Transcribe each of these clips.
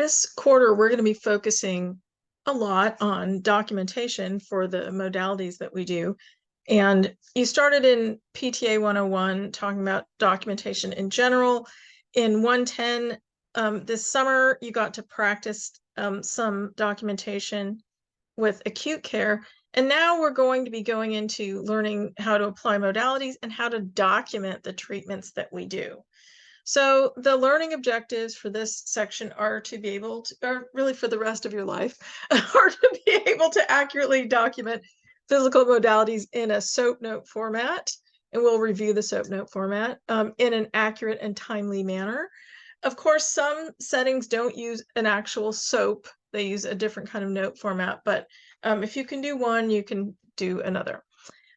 This quarter, we're going to be focusing a lot on documentation for the modalities that we do. And you started in PTA 101 talking about documentation in general. In 110, this summer, you got to practice some documentation with acute care. And now we're going to be going into learning how to apply modalities and how to document the treatments that we do. So the learning objectives for this section are to be able to, or really for the rest of your life, are to be able to accurately document physical modalities in a SOAP note format, and we'll review the SOAP note format in an accurate and timely manner. Of course, some settings don't use an actual SOAP. They use a different kind of note format, but if you can do one, you can do another.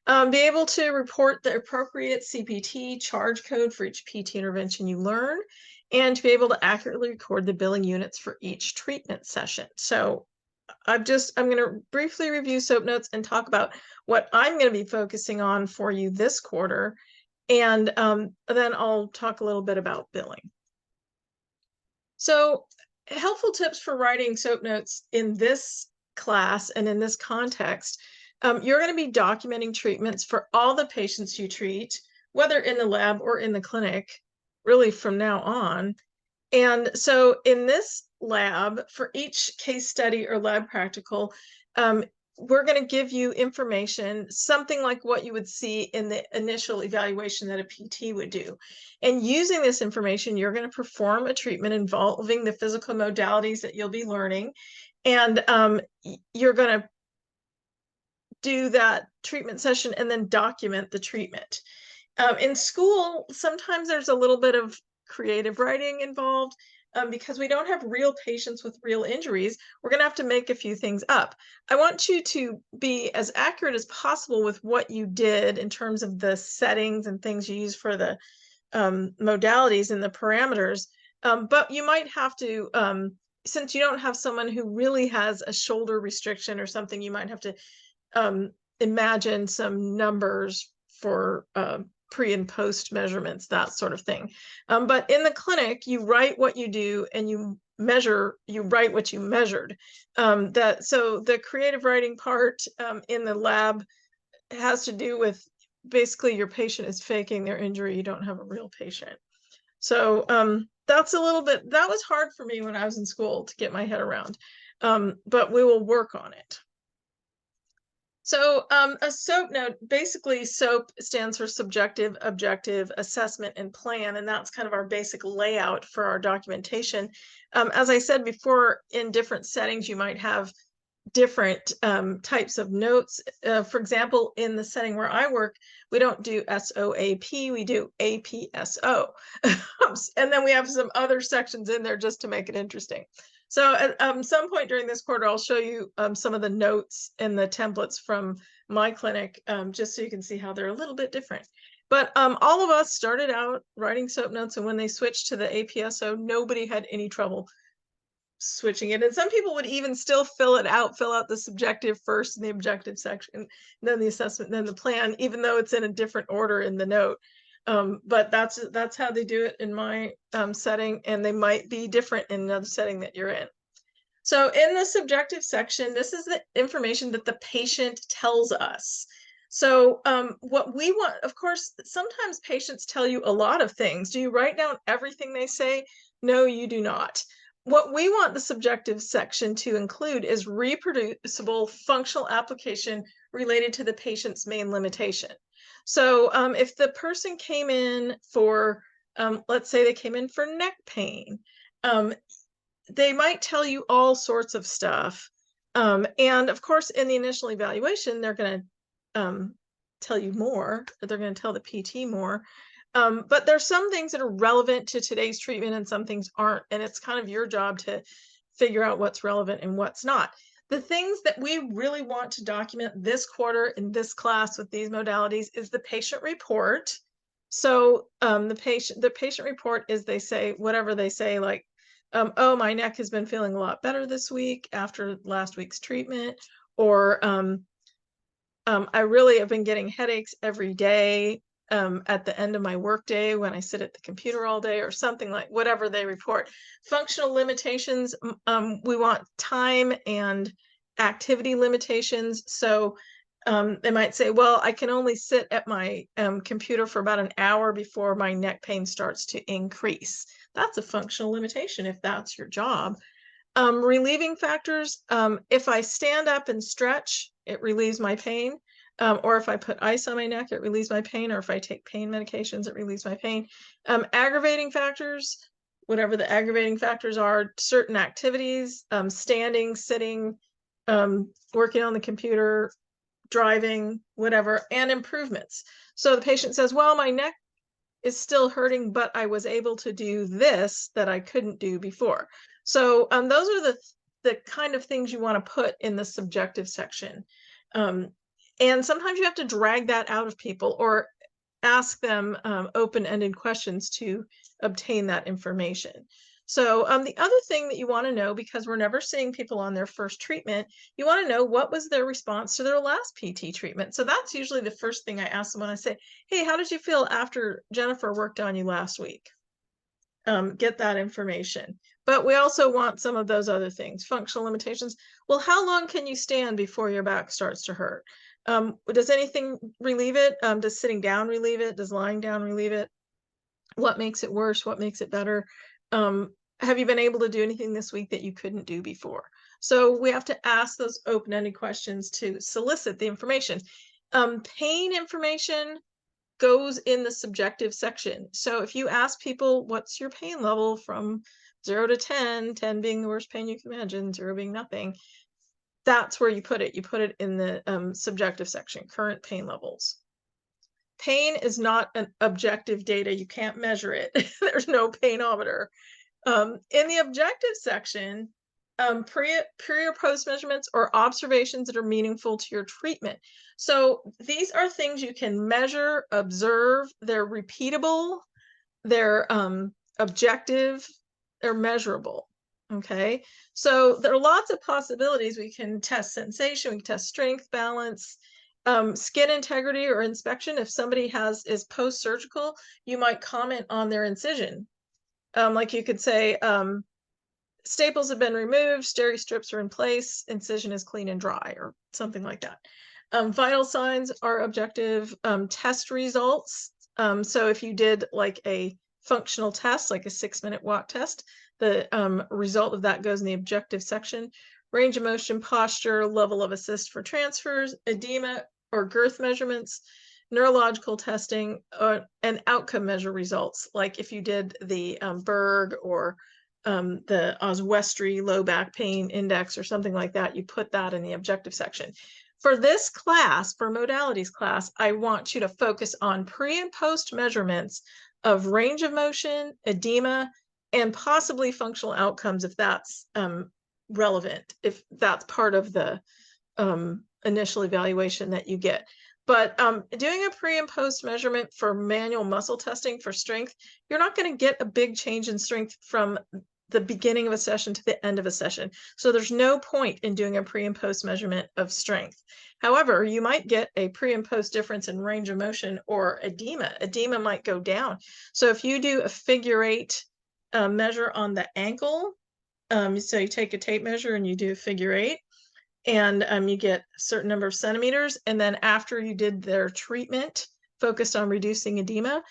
Be able to report the appropriate CPT charge code for each PT intervention you learn, and to be able to accurately record the billing units for each treatment session. So I'm going to briefly review SOAP notes and talk about what I'm going to be focusing on for you this quarter. And then I'll talk a little bit about billing. So helpful tips for writing SOAP notes in this class and in this context. You're going to be documenting treatments for all the patients you treat, whether in the lab or in the clinic, really from now on. And so in this lab, for each case study or lab practical, we're going to give you information, something like what you would see in the initial evaluation that a PT would do. And using this information, you're going to perform a treatment involving the physical modalities that you'll be learning. And you're going to do that treatment session and then document the treatment. In school, sometimes there's a little bit of creative writing involved because we don't have real patients with real injuries. We're going to have to make a few things up. I want you to be as accurate as possible with what you did in terms of the settings and things you use for the modalities and the parameters. But you might have to, since you don't have someone who really has a shoulder restriction or something, you might have to imagine some numbers for pre and post measurements, that sort of thing. But in the clinic, you write what you do and you write what you measured. So the creative writing part in the lab has to do with basically your patient is faking their injury. You don't have a real patient. So that's a little bit, that was hard for me when I was in school to get my head around, but we will work on it. So a SOAP note, basically SOAP stands for subjective, objective, assessment, and plan, and that's kind of our basic layout for our documentation. As I said before, in different settings, you might have different types of notes. For example, in the setting where I work, we don't do SOAP, we do APSO. And then we have some other sections in there just to make it interesting. So at some point during this quarter, I'll show you some of the notes and the templates from my clinic, just so you can see how they're a little bit different. But all of us started out writing SOAP notes, and when they switched to the APSO, nobody had any trouble switching it. And some people would even still fill out the subjective first in the objective section, then the assessment, then the plan, even though it's in a different order in the note. But that's how they do it in my setting, and they might be different in another setting that you're in. So in the subjective section, this is the information that the patient tells us. So what we want, of course, sometimes patients tell you a lot of things. Do you write down everything they say? No, you do not. What we want the subjective section to include is reproducible functional application related to the patient's main limitation. So if the person came in for, let's say they came in for neck pain, they might tell you all sorts of stuff. And of course, in the initial evaluation, they're going to tell you more. They're going to tell the PT more. But there's some things that are relevant to today's treatment and some things aren't. And it's kind of your job to figure out what's relevant and what's not. The things that we really want to document this quarter in this class with these modalities is the patient report. So the patient report is, they say whatever they say, like, oh, my neck has been feeling a lot better this week after last week's treatment, or I really have been getting headaches every day. at the end of my workday when I sit at the computer all day or something like whatever they report. Functional limitations, we want time and activity limitations. So they might say, well, I can only sit at my computer for about an hour before my neck pain starts to increase. That's a functional limitation if that's your job. Relieving factors, if I stand up and stretch, it relieves my pain. Or if I put ice on my neck, it relieves my pain. Or if I take pain medications, it relieves my pain. Aggravating factors, whatever the aggravating factors are, certain activities, standing, sitting, working on the computer, driving, whatever, and improvements. So the patient says, well, my neck is still hurting, but I was able to do this that I couldn't do before. So those are the kind of things you want to put in the subjective section. And sometimes you have to drag that out of people or ask them open-ended questions to obtain that information. So the other thing that you want to know, because we're never seeing people on their first treatment, you want to know what was their response to their last PT treatment. So that's usually the first thing I ask them when I say, hey, how did you feel after Jennifer worked on you last week? Get that information. But we also want some of those other things, functional limitations. Well, how long can you stand before your back starts to hurt? Does anything relieve it? Does sitting down relieve it? Does lying down relieve it? What makes it worse? What makes it better? Have you been able to do anything this week that you couldn't do before? So we have to ask those open-ended questions to solicit the information. Pain information goes in the subjective section. So if you ask people, what's your pain level from 0 to 10, 10 being the worst pain you can imagine, 0 being nothing, that's where you put it. You put it in the subjective section, current pain levels. Pain is not an objective data. You can't measure it. There's no painometer. In the objective section, pre or post measurements or observations that are meaningful to your treatment. So these are things you can measure, observe, they're repeatable, they're objective, they're measurable. Okay, so there are lots of possibilities. We can test sensation, we can test strength, balance, skin integrity or inspection. If somebody is post-surgical, you might comment on their incision. Like you could say, staples have been removed, steri strips are in place, incision is clean and dry, or something like that. Vital signs are objective. Test results. So if you did like a functional test, like a 6-minute walk test, the result of that goes in the objective section. Range of motion, posture, level of assist for transfers, edema or girth measurements, neurological testing, and outcome measure results. Like if you did the Berg or the Oswestry low back pain index or something like that, you put that in the objective section. For this class, for modalities class, I want you to focus on pre and post measurements of range of motion, edema, and possibly functional outcomes if that's relevant, if that's part of the initial evaluation that you get. But doing a pre and post measurement for manual muscle testing for strength, you're not going to get a big change in strength from the beginning of a session to the end of a session. So there's no point in doing a pre and post measurement of strength. However, you might get a pre and post difference in range of motion or edema. Edema might go down. So if you do a figure 8 measure on the ankle, so you take a tape measure and you do a figure 8, and you get a certain number of centimeters, and then after you did their treatment focused on reducing edema,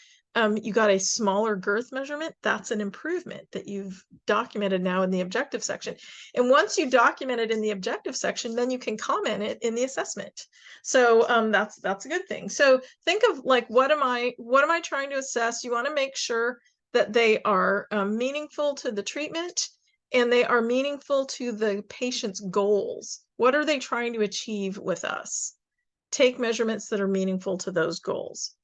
you got a smaller girth measurement. That's an improvement that you've documented now in the objective section. And once you document it in the objective section, then you can comment it in the assessment. So that's a good thing. So think of like, what am I trying to assess? You want to make sure that they are meaningful to the treatment and they are meaningful to the patient's goals. What are they trying to achieve with us? Take measurements that are meaningful to those goals.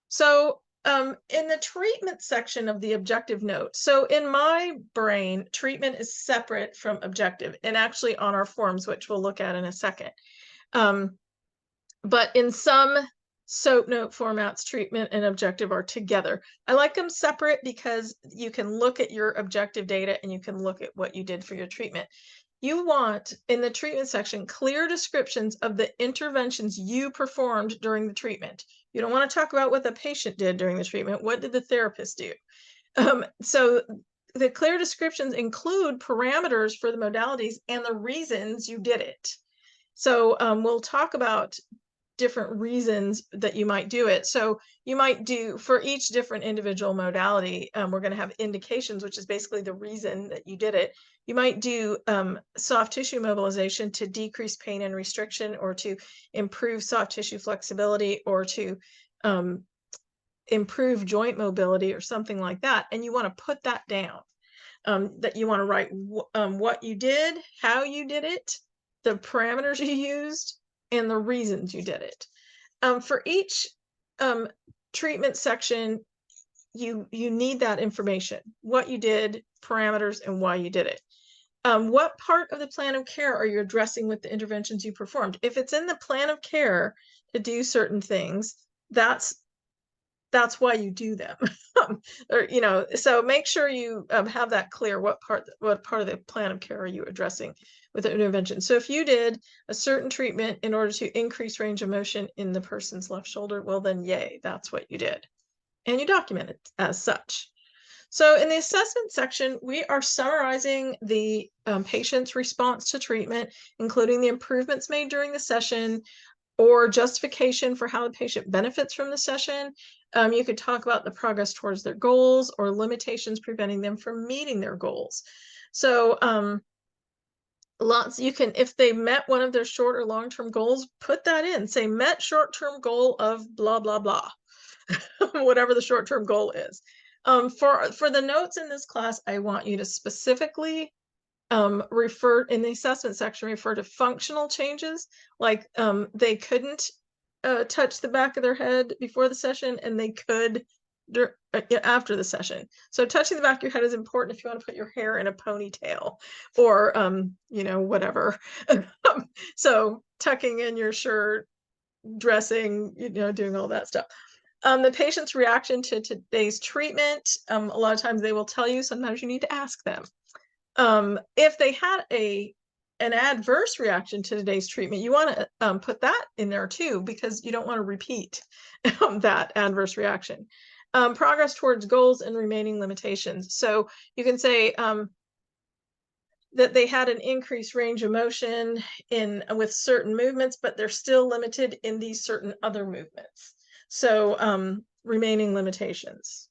So in the treatment section of the objective note, so in my brain, treatment is separate from objective, and actually on our forms, which we'll look at in a second. But in some SOAP note formats, treatment and objective are together. I like them separate because you can look at your objective data and you can look at what you did for your treatment. You want, in the treatment section, clear descriptions of the interventions you performed during the treatment. You don't want to talk about what the patient did during the treatment. What did the therapist do? So the clear descriptions include parameters for the modalities and the reasons you did it. So we'll talk about different reasons that you might do it. So you might do, for each different individual modality, we're going to have indications, which is basically the reason that you did it. You might do soft tissue mobilization to decrease pain and restriction, or to improve soft tissue flexibility, or to improve joint mobility, or something like that. And you want to put that down, that you want to write what you did, how you did it, the parameters you used, and the reasons you did it. For each treatment section, you need that information: what you did, parameters, and why you did it. What part of the plan of care are you addressing with the interventions you performed? If it's in the plan of care to do certain things, that's why you do them. Or, so make sure you have that clear. What part of the plan of care are you addressing with the intervention? So if you did a certain treatment in order to increase range of motion in the person's left shoulder, well then, yay, that's what you did. And you document it as such. So in the assessment section, we are summarizing the patient's response to treatment, including the improvements made during the session, or justification for how the patient benefits from the session. You could talk about the progress towards their goals, or limitations preventing them from meeting their goals. So you can, if they met one of their short or long-term goals, put that in. Say, met short-term goal of blah, blah, blah, whatever the short-term goal is. For the notes in this class, I want you to specifically refer, in the assessment section, refer to functional changes, like they couldn't touch the back of their head before the session, and they could after the session. So touching the back of your head is important if you want to put your hair in a ponytail, or whatever. So tucking in your shirt, dressing, doing all that stuff. The patient's reaction to today's treatment, a lot of times they will tell you. Sometimes you need to ask them. If they had an adverse reaction to today's treatment, you want to put that in there too, because you don't want to repeat that adverse reaction. Progress towards goals and remaining limitations. So you can say that they had an increased range of motion with certain movements, but they're still limited in these certain other movements. So remaining limitations.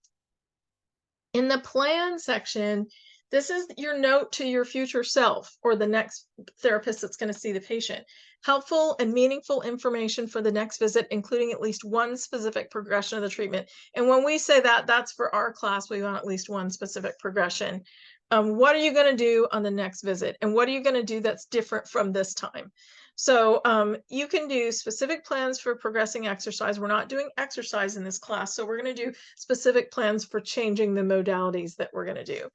In the plan section, this is your note to your future self, or the next therapist that's going to see the patient. Helpful and meaningful information for the next visit, including at least one specific progression of the treatment. And when we say that, that's for our class. We want at least one specific progression. What are you going to do on the next visit? And what are you going to do that's different from this time? So you can do specific plans for progressing exercise. We're not doing exercise in this class, so we're going to do specific plans for changing the modalities that we're going to do.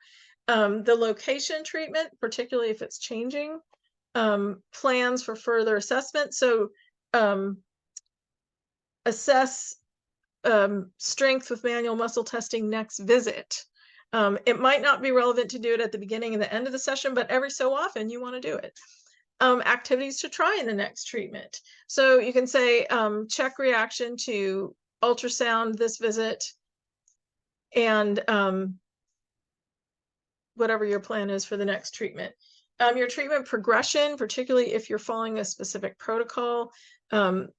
The location treatment, particularly if it's changing, plans for further assessment. So assess strength with manual muscle testing next visit. It might not be relevant to do it at the beginning and the end of the session, but every so often you want to do it. Activities to try in the next treatment. So you can say, check reaction to ultrasound this visit, and whatever your plan is for the next treatment. Your treatment progression, particularly if you're following a specific protocol, your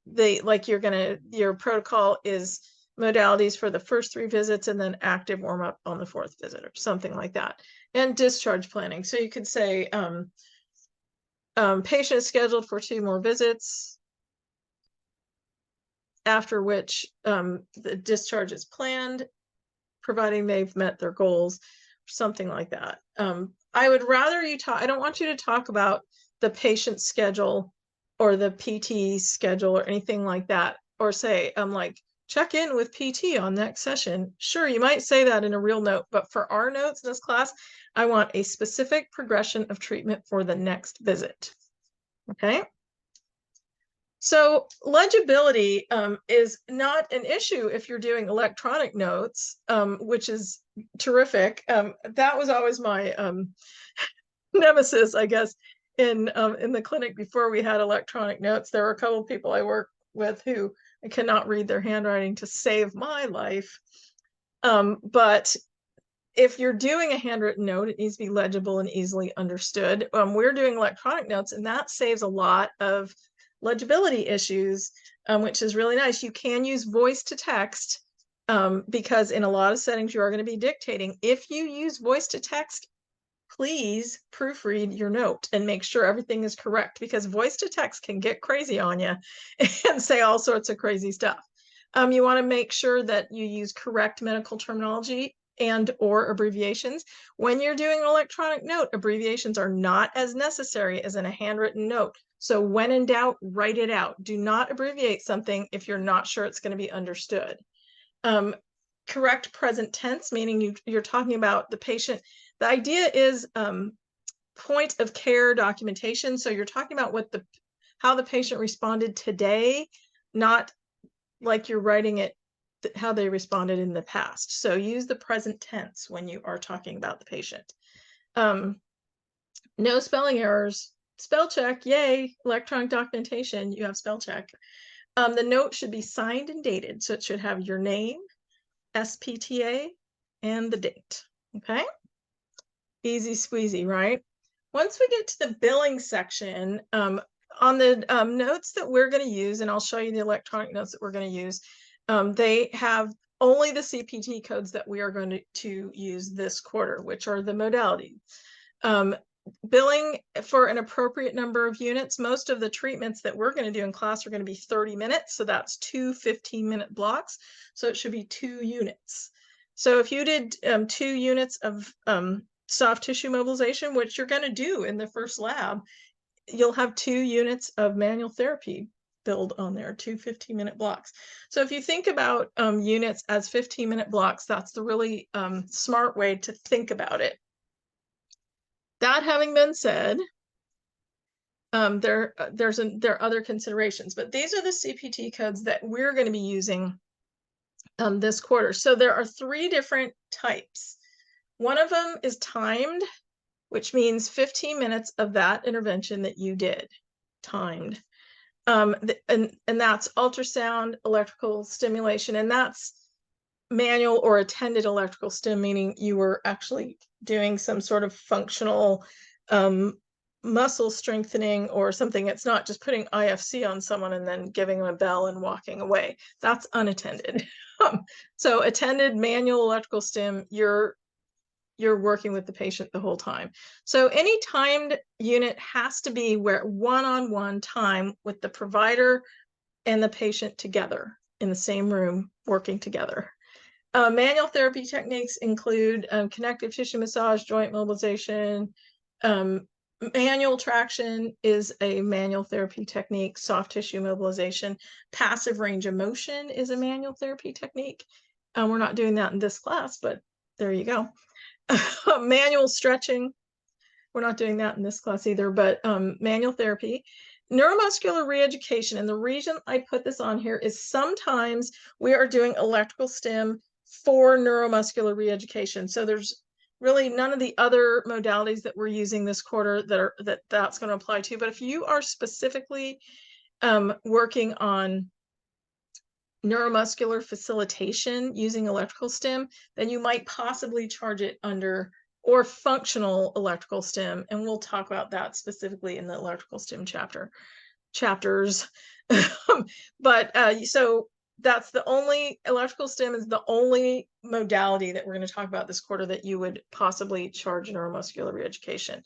protocol is modalities for the first 3 visits, and then active warm-up on the 4th visit, or something like that. And discharge planning. So you could say, patient is scheduled for 2 more visits, after which the discharge is planned, providing they've met their goals, something like that. I would rather you talk, I don't want you to talk about the patient schedule or the PT schedule or anything like that, or say, like, check in with PT on next session. Sure, you might say that in a real note, but for our notes in this class, I want a specific progression of treatment for the next visit. Okay. So legibility is not an issue if you're doing electronic notes, which is terrific. That was always my nemesis, I guess, in the clinic before we had electronic notes. There were a couple of people I work with who I cannot read their handwriting to save my life. But if you're doing a handwritten note, it needs to be legible and easily understood. We're doing electronic notes, and that saves a lot of legibility issues, which is really nice. You can use voice to text because in a lot of settings you are going to be dictating. If you use voice to text, please proofread your note and make sure everything is correct, because voice to text can get crazy on you and say all sorts of crazy stuff. You want to make sure that you use correct medical terminology and or abbreviations. When you're doing an electronic note, abbreviations are not as necessary as in a handwritten note. So when in doubt, write it out. Do not abbreviate something if you're not sure it's going to be understood. Correct present tense, meaning you're talking about the patient. The idea is point of care documentation. So you're talking about how the patient responded today, not like you're writing it how they responded in the past. So use the present tense when you are talking about the patient. No spelling errors. Spell check, yay, electronic documentation, you have spell check. The note should be signed and dated, so it should have your name, SPTA, and the date, okay? Easy squeezy, right? Once we get to the billing section, on the notes that we're going to use, and I'll show you the electronic notes that we're going to use, they have only the CPT codes that we are going to use this quarter, which are the modalities. Billing for an appropriate number of units. Most of the treatments that we're going to do in class are going to be 30 minutes. So that's 2 15-minute blocks. So it should be 2 units. So if you did 2 units of soft tissue mobilization, which you're going to do in the first lab, you'll have 2 units of manual therapy billed on there, 2 15-minute blocks. So if you think about units as 15-minute blocks, that's the really smart way to think about it. That having been said, there are other considerations, but these are the CPT codes that we're going to be using this quarter. So there are 3 different types. One of them is timed, which means 15 minutes of that intervention that you did, timed. And that's ultrasound, electrical stimulation, and that's manual or attended electrical stim, meaning you were actually doing some sort of functional muscle strengthening or something. It's not just putting IFC on someone and then giving them a bell and walking away. That's unattended. So attended manual electrical stim, you're working with the patient the whole time. So any timed unit has to be where one-on-one time with the provider and the patient together in the same room working together. Manual therapy techniques include connective tissue massage, joint mobilization. Manual traction is a manual therapy technique. Soft tissue mobilization. Passive range of motion is a manual therapy technique. We're not doing that in this class, but there you go. Manual stretching. We're not doing that in this class either, but manual therapy. Neuromuscular reeducation, and the reason I put this on here is sometimes we are doing electrical stim for neuromuscular reeducation. So there's really none of the other modalities that we're using this quarter that's going to apply to. But if you are specifically working on neuromuscular facilitation using electrical stim, then you might possibly charge it under or functional electrical stim, and we'll talk about that specifically in the electrical stim chapters. But so that's the only electrical stim is the only modality that we're going to talk about this quarter that you would possibly charge neuromuscular reeducation.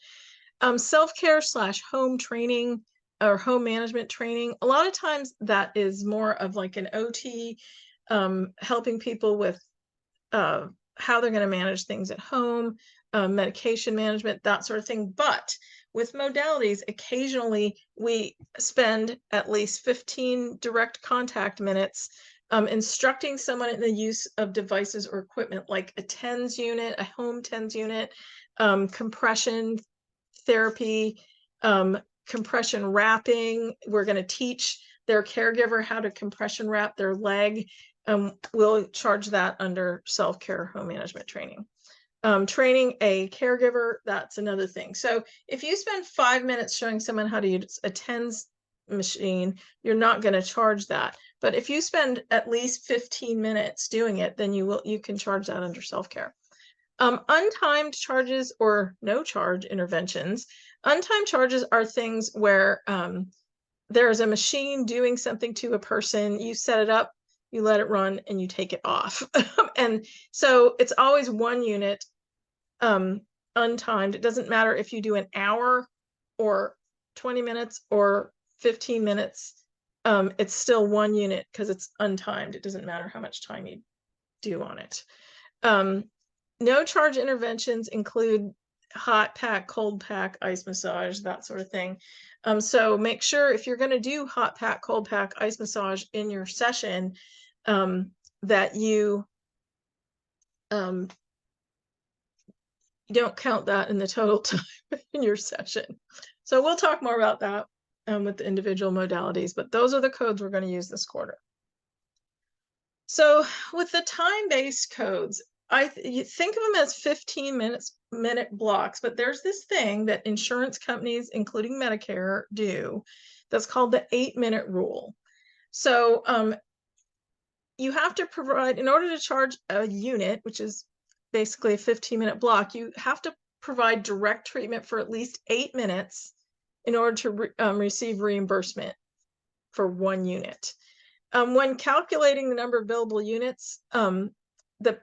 Self-care / home training or home management training. A lot of times that is more of like an OT, helping people with how they're going to manage things at home, medication management, that sort of thing. But with modalities, occasionally we spend at least 15 direct contact minutes instructing someone in the use of devices or equipment like a TENS unit, a home TENS unit, compression therapy, compression wrapping. We're going to teach their caregiver how to compression wrap their leg. We'll charge that under self-care home management training. Training a caregiver, that's another thing. So if you spend 5 minutes showing someone how to use a TENS machine, you're not going to charge that. But if you spend at least 15 minutes doing it, then you can charge that under self-care. Untimed charges or no charge interventions. Untimed charges are things where there is a machine doing something to a person, you set it up, you let it run, and you take it off. And so it's always 1 unit, untimed. It doesn't matter if you do an hour or 20 minutes or 15 minutes. It's still 1 unit because it's untimed. It doesn't matter how much time you do on it. No charge interventions include hot pack, cold pack, ice massage, that sort of thing. So make sure if you're going to do hot pack, cold pack, ice massage in your session, that you don't count that in the total time in your session. So we'll talk more about that with the individual modalities, but those are the codes we're going to use this quarter. So with the time-based codes, you think of them as 15-minute blocks, but there's this thing that insurance companies, including Medicare, do that's called the 8-minute rule. So you have to provide, in order to charge a unit, which is basically a 15-minute block, you have to provide direct treatment for at least 8 minutes in order to receive reimbursement for 1 unit. When calculating the number of billable units, the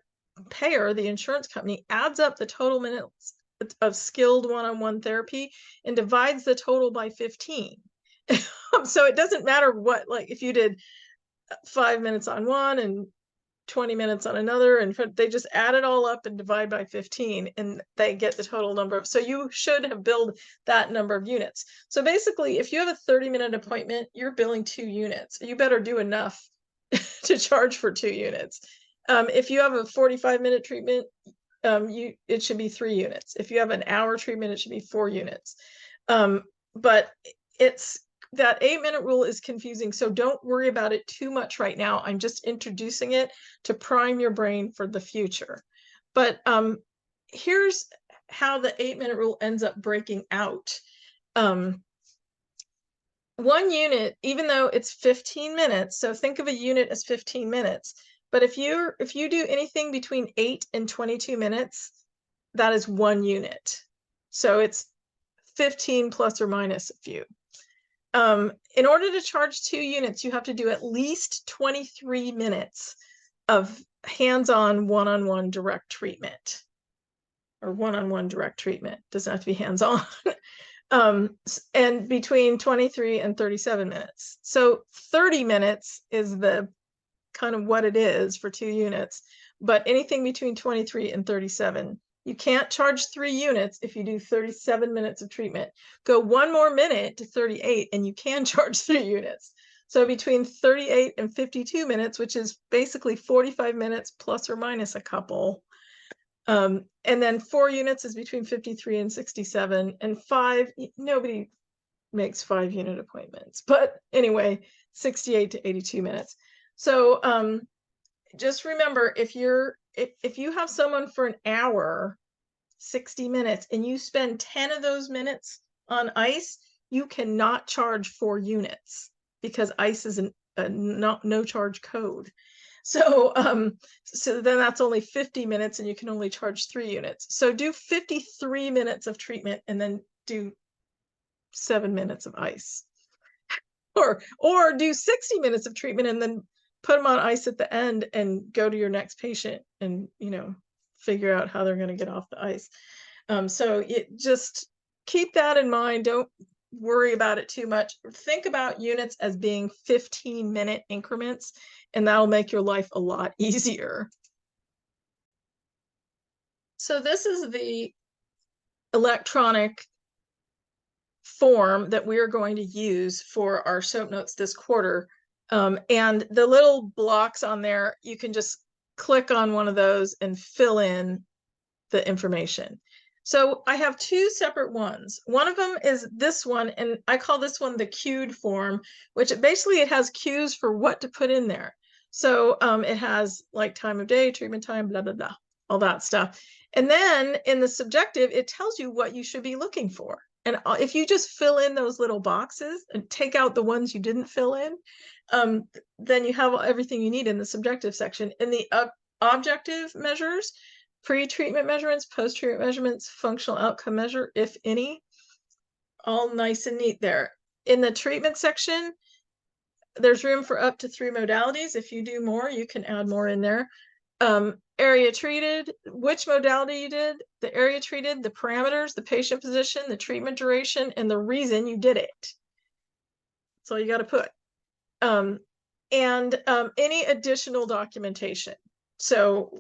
payer, the insurance company, adds up the total minutes of skilled one-on-one therapy and divides the total by 15. So it doesn't matter what, like if you did 5 minutes on one and 20 minutes on another, and they just add it all up and divide by 15 and they get the total number of, so you should have billed that number of units. So basically, if you have a 30-minute appointment, you're billing 2 units. You better do enough to charge for 2 units. If you have a 45-minute treatment, it should be 3 units. If you have an hour treatment, it should be 4 units. But it's that 8-minute rule is confusing, so don't worry about it too much right now. I'm just introducing it to prime your brain for the future. But here's how the 8-minute rule ends up breaking out. 1 unit, even though it's 15 minutes, so think of a unit as 15 minutes, but if you do anything between 8 and 22 minutes, that is 1 unit. So it's 15 plus or minus a few. In order to charge 2 units, you have to do at least 23 minutes of hands-on one-on-one direct treatment, or one-on-one direct treatment. Doesn't have to be hands-on. And between 23 and 37 minutes. So 30 minutes is the kind of what it is for 2 units, but anything between 23 and 37. You can't charge 3 units if you do 37 minutes of treatment. Go 1 more minute to 38 and you can charge 3 units. So between 38 and 52 minutes, which is basically 45 minutes plus or minus a couple. And then 4 units is between 53 and 67, and 5, nobody makes 5-unit appointments, but anyway, 68 to 82 minutes. So just remember, if you have someone for an hour, 60 minutes, and you spend 10 of those minutes on ice, you cannot charge 4 units because ice is a no charge code. So so then that's only 50 minutes and you can only charge 3 units. So do 53 minutes of treatment and then do 7 minutes of ice. Or do 60 minutes of treatment and then put them on ice at the end and go to your next patient and, figure out how they're going to get off the ice. So just keep that in mind. Don't worry about it too much. Think about units as being 15-minute increments, and that'll make your life a lot easier. So this is the electronic form that we are going to use for our SOAP notes this quarter. And the little blocks on there, you can just click on one of those and fill in the information. So I have 2 separate ones. One of them is this one, and I call this one the cued form, which basically it has cues for what to put in there. So it has like time of day, treatment time, blah, blah, blah, all that stuff. And then in the subjective, it tells you what you should be looking for. And if you just fill in those little boxes and take out the ones you didn't fill in, then you have everything you need in the subjective section. In the objective measures, pre-treatment measurements, post-treatment measurements, functional outcome measure, if any, all nice and neat there. In the treatment section, there's room for up to 3 modalities. If you do more, you can add more in there. Area treated, which modality you did, the area treated, the parameters, the patient position, the treatment duration, and the reason you did it. That's all you got to put. Any additional documentation. So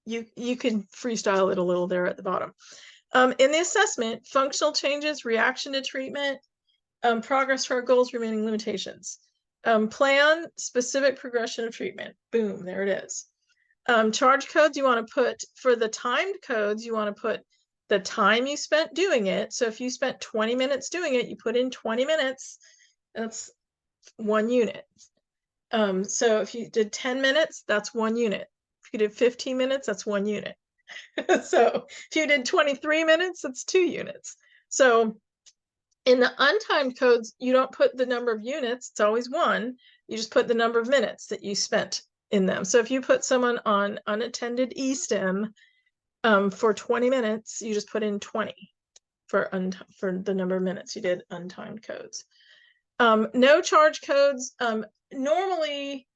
you can freestyle it a little there at the bottom. In the assessment, functional changes, reaction to treatment, progress to our goals, remaining limitations. Plan, specific progression of treatment. Boom, there it is. Charge codes, you want to put, for the timed codes, you want to put the time you spent doing it. So if you spent 20 minutes doing it, you put in 20 minutes, that's 1 unit. So if you did 10 minutes, that's 1 unit. If you did 15 minutes, that's 1 unit. So if you did 23 minutes, that's 2 units. So in the untimed codes, you don't put the number of units, it's always 1. You just put the number of minutes that you spent in them. So if you put someone on unattended e-stim for 20 minutes, you just put in 20 for the number of minutes you did untimed codes. No charge codes. Normally,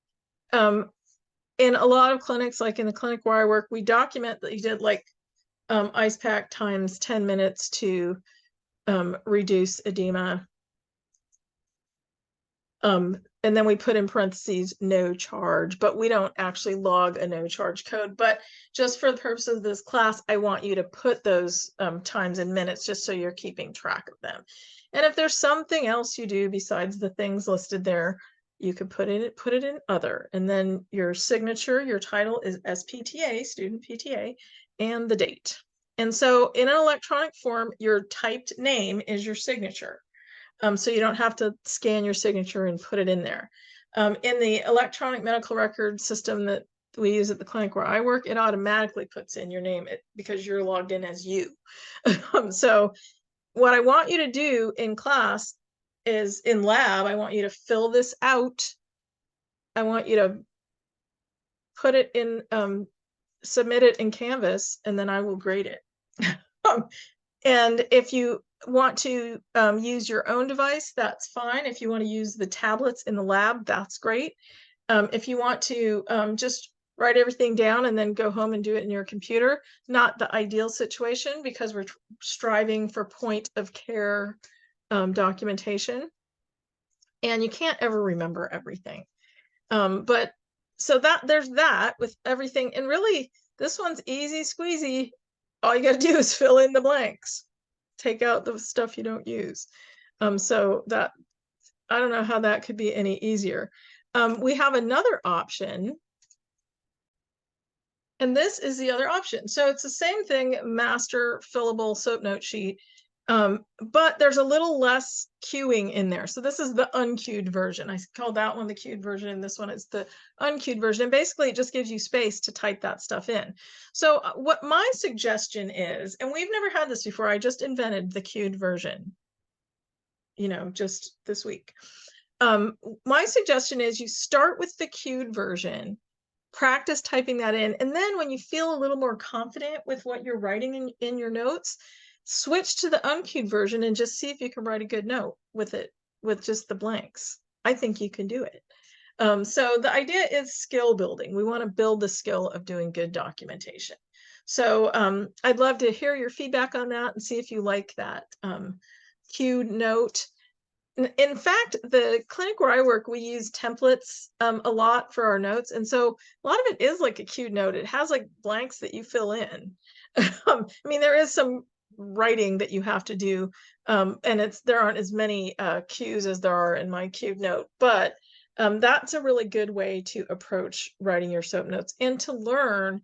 in a lot of clinics, like in the clinic where I work, we document that you did like ice pack times 10 minutes to reduce edema. And then we put in parentheses, no charge, but we don't actually log a no charge code. But just for the purpose of this class, I want you to put those times in minutes just so you're keeping track of them. And if there's something else you do besides the things listed there, you could put it in other. And then your signature, your title is SPTA, student PTA, and the date. And so in an electronic form, your typed name is your signature. So you don't have to scan your signature and put it in there. In the electronic medical record system that we use at the clinic where I work, it automatically puts in your name because you're logged in as you. So what I want you to do in class is in lab, I want you to fill this out. I want you to put it in, submit it in Canvas, and then I will grade it. And if you want to use your own device, that's fine. If you want to use the tablets in the lab, that's great. If you want to just write everything down and then go home and do it in your computer, not the ideal situation because we're striving for point of care documentation. And you can't ever remember everything. But so there's that with everything. And really, this one's easy squeezy. All you got to do is fill in the blanks. Take out the stuff you don't use. So that, I don't know how that could be any easier. We have another option. And this is the other option. So it's the same thing, master fillable SOAP note sheet, but there's a little less queuing in there. So this is the unqueued version. I called that one the queued version, and this one is the unqueued version. And basically, it just gives you space to type that stuff in. So what my suggestion is, and we've never had this before, I just invented the queued version, just this week. My suggestion is you start with the queued version, practice typing that in, and then when you feel a little more confident with what you're writing in your notes, switch to the unqueued version and just see if you can write a good note with it, with just the blanks. I think you can do it. So the idea is skill building. We want to build the skill of doing good documentation. So I'd love to hear your feedback on that and see if you like that queued note. In fact, the clinic where I work, we use templates a lot for our notes. And so a lot of it is like a queued note. It has like blanks that you fill in. I mean, there is some writing that you have to do, and there aren't as many cues as there are in my queued note, but that's a really good way to approach writing your SOAP notes and to learn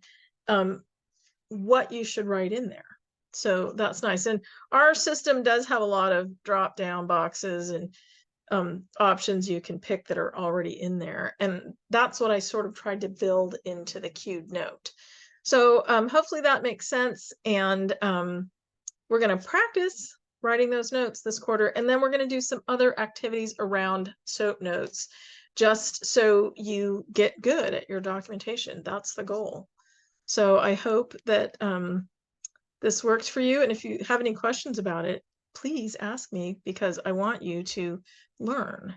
what you should write in there. So that's nice. And our system does have a lot of drop down boxes and options you can pick that are already in there. And that's what I sort of tried to build into the queued note. So hopefully that makes sense. And we're going to practice writing those notes this quarter. And then we're going to do some other activities around SOAP notes, just so you get good at your documentation. That's the goal. So I hope that this works for you. And if you have any questions about it, please ask me, because I want you to learn.